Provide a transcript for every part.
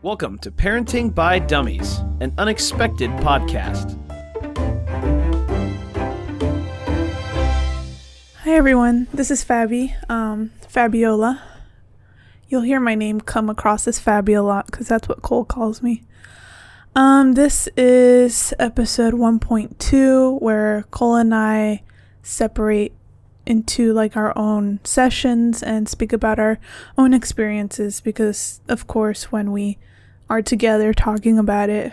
Welcome to Parenting by Dummies, an unexpected podcast. Hi everyone, this is Fabi, Fabiola. You'll hear my name come across as Fabi a lot because that's what Cole calls me. This is episode 1.2 where Cole and I separate into like our own sessions and speak about our own experiences because of course when we are together talking about it,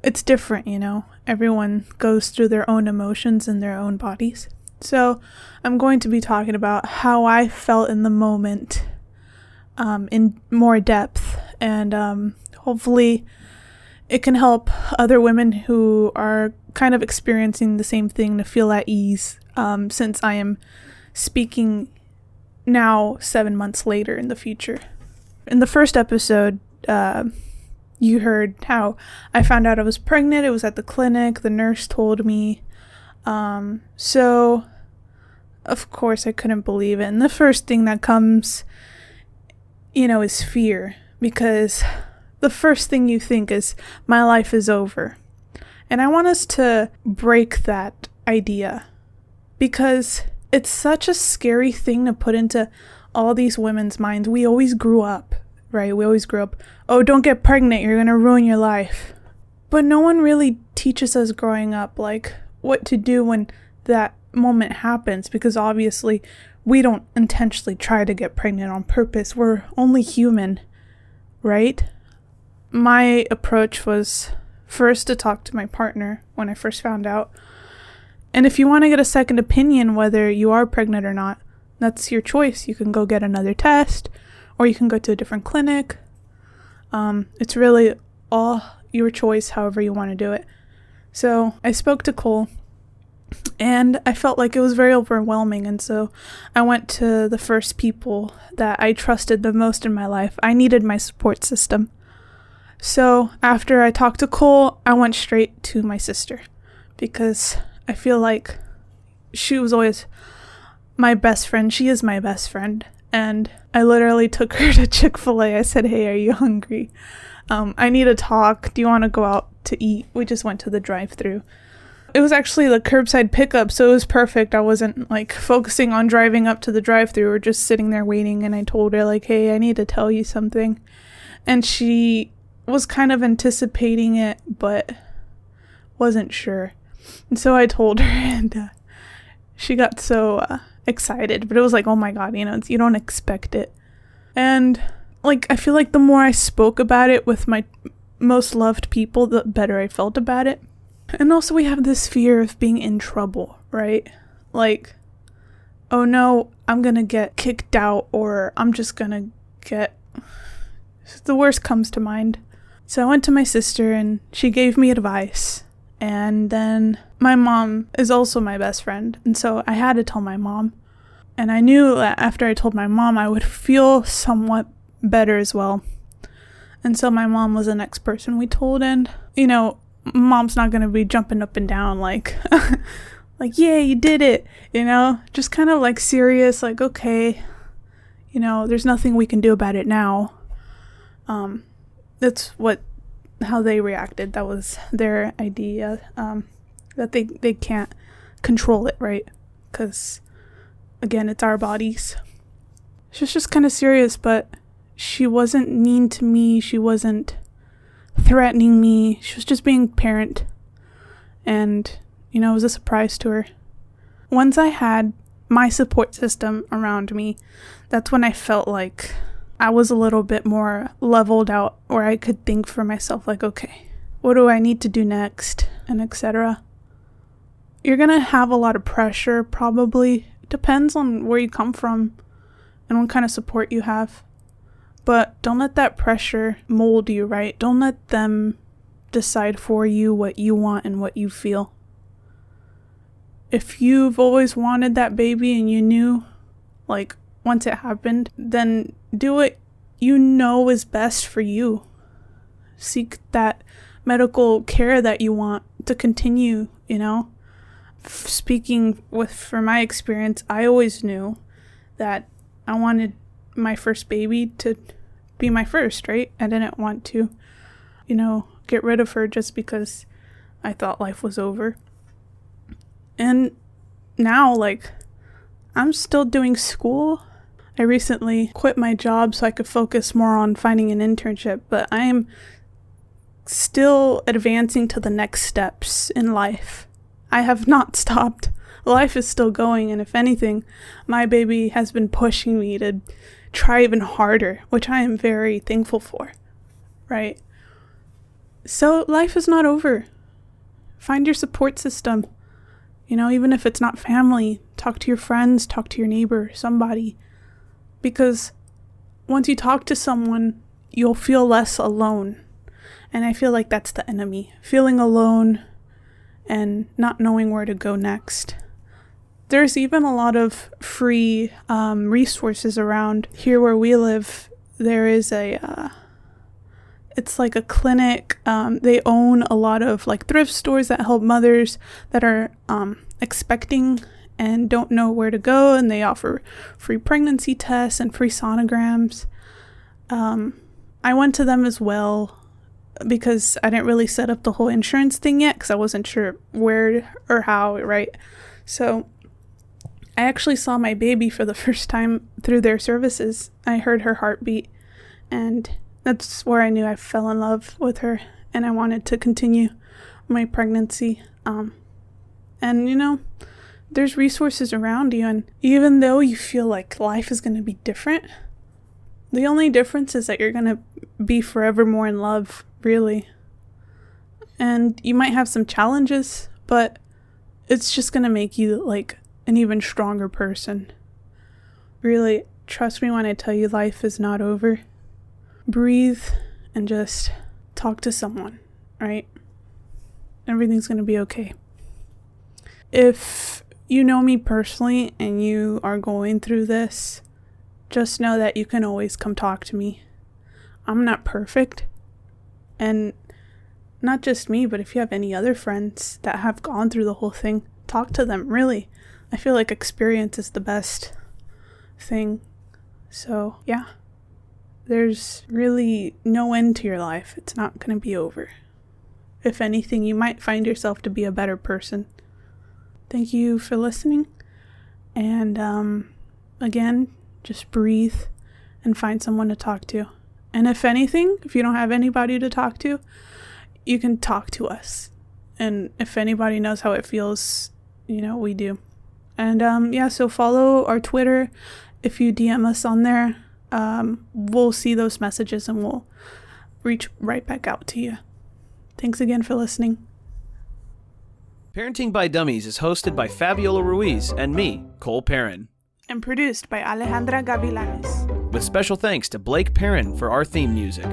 it's different, you know. Everyone goes through their own emotions in their own bodies. So I'm going to be talking about how I felt in the moment in more depth, and hopefully it can help other women who are kind of experiencing the same thing to feel at ease, since I am speaking now 7 months later in the future. In the first episode, you heard how I found out I was pregnant. It was at the clinic. The nurse told me. So, of course, I couldn't believe it. And the first thing that comes, is fear. Because the first thing you think is, my life is over. And I want us to break that idea. Because it's such a scary thing to put into all these women's minds. We always grew up, right? We always grew up, oh, don't get pregnant, you're going to ruin your life. But no one really teaches us growing up, like, what to do when that moment happens, because obviously we don't intentionally try to get pregnant on purpose. We're only human, right? My approach was first to talk to my partner when I first found out. And if you want to get a second opinion whether you are pregnant or not, that's your choice. You can go get another test, or you can go to a different clinic. It's really all your choice, however you want to do it. So I spoke to Cole, and I felt like it was very overwhelming. And so I went to the first people that I trusted the most in my life. I needed my support system. So after I talked to Cole, I went straight to my sister, because I feel like she was always my best friend. She is my best friend. And I literally took her to Chick-fil-A. I said, hey, are you hungry? I need to talk. Do you want to go out to eat? We just went to the drive-thru. It was actually the curbside pickup, so it was perfect. I wasn't like focusing on driving up to the drive-thru or just sitting there waiting. And I told her like, hey, I need to tell you something. And she was kind of anticipating it, but wasn't sure. And so I told her, and she got so excited, but it was like, oh my God, you don't expect it. And like, I feel like the more I spoke about it with my most loved people, the better I felt about it. And also we have this fear of being in trouble, right? Like, oh no, I'm gonna get kicked out, or I'm just gonna get, the worst comes to mind. So I went to my sister and she gave me advice. And then my mom is also my best friend. And so I had to tell my mom. And I knew that after I told my mom, I would feel somewhat better as well. And so my mom was the next person we told. And, mom's not going to be jumping up and down like, like, yeah, you did it, just kind of like serious, like, okay, there's nothing we can do about it now. That's how they reacted. That was their idea, that they can't control it, right? Because again, it's our bodies. She was just kind of serious, but she wasn't mean to me. She wasn't threatening me. She was just being a parent, and it was a surprise to her. Once I had my support system around me, that's when I felt like I was a little bit more leveled out, where I could think for myself, like, okay, what do I need to do next, and etc. You're going to have a lot of pressure, probably. It depends on where you come from and what kind of support you have. But don't let that pressure mold you, right? Don't let them decide for you what you want and what you feel. If you've always wanted that baby and you knew, like, once it happened, then do what you know is best for you. Seek that medical care that you want to continue, Speaking for my experience, I always knew that I wanted my first baby to be my first, right? I didn't want to, get rid of her just because I thought life was over. And now, I'm still doing school. I recently quit my job so I could focus more on finding an internship, but I am still advancing to the next steps in life. I have not stopped. Life is still going, and if anything, my baby has been pushing me to try even harder, which I am very thankful for, right? So life is not over. Find your support system. Even if it's not family, talk to your friends, talk to your neighbor, somebody. Because once you talk to someone, you'll feel less alone. And I feel like that's the enemy. Feeling alone and not knowing where to go next. There's even a lot of free resources around here where we live. There is it's like a clinic. They own a lot of thrift stores that help mothers that are expecting and don't know where to go, and they offer free pregnancy tests and free sonograms. I went to them as well because I didn't really set up the whole insurance thing yet because I wasn't sure where or how, right? So I actually saw my baby for the first time through their services. I heard her heartbeat, and that's where I knew I fell in love with her, and I wanted to continue my pregnancy. And there's resources around you, and even though you feel like life is going to be different, the only difference is that you're going to be forever more in love, really. And you might have some challenges, but it's just going to make you an even stronger person. Really, trust me when I tell you life is not over. Breathe and just talk to someone, right? Everything's going to be okay. If you know me personally and you are going through this, just know that you can always come talk to me. I'm not perfect. And not just me, but if you have any other friends that have gone through the whole thing, talk to them, really. I feel like experience is the best thing. So, yeah. There's really no end to your life. It's not going to be over. If anything, you might find yourself to be a better person. Thank you for listening. And again, just breathe and find someone to talk to. And if anything, if you don't have anybody to talk to, you can talk to us. And if anybody knows how it feels, we do. And so follow our Twitter. If you DM us on there, we'll see those messages and we'll reach right back out to you. Thanks again for listening. Parenting by Dummies is hosted by Fabiola Ruiz and me, Cole Perrin. And produced by Alejandra Gavilanes. With special thanks to Blake Perrin for our theme music.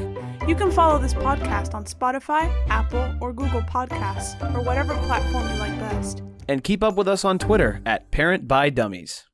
You can follow this podcast on Spotify, Apple, or Google Podcasts, or whatever platform you like best. And keep up with us on Twitter at Parent by Dummies.